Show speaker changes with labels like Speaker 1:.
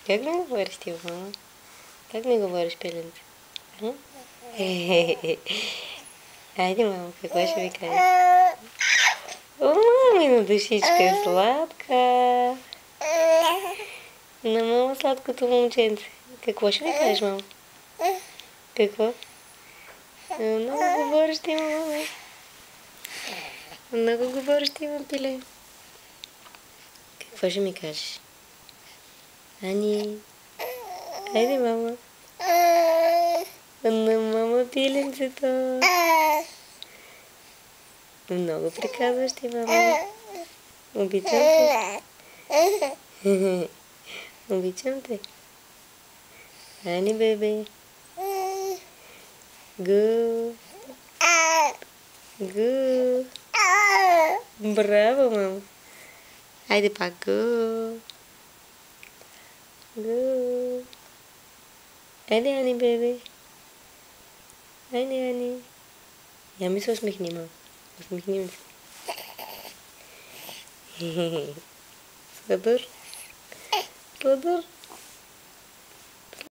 Speaker 1: Как ми говориш ти, мама? Как ми говориш, пеленце? Айде, мама, какво ще ви кажа? О, мамина душичка, сладка. На мама сладкото момченце. Какво ще ви кажеш, мама? Какво? Много говориш ти, мама. Много говориш ти, мама, пиле. Какво ще ми кажеш? Ани. Айде, мама. На мама пиленцето. Много приказваш ти, мама. Обичам те. Обичам те. Ани, бебе. Гу. Гу. Браво, мама. Айде пак. Гу. Гу. Айде, Ани, бебе. Айде, Ани. Я ми се усмихни, мама. Усмихни ми се. Сладър. Сладър.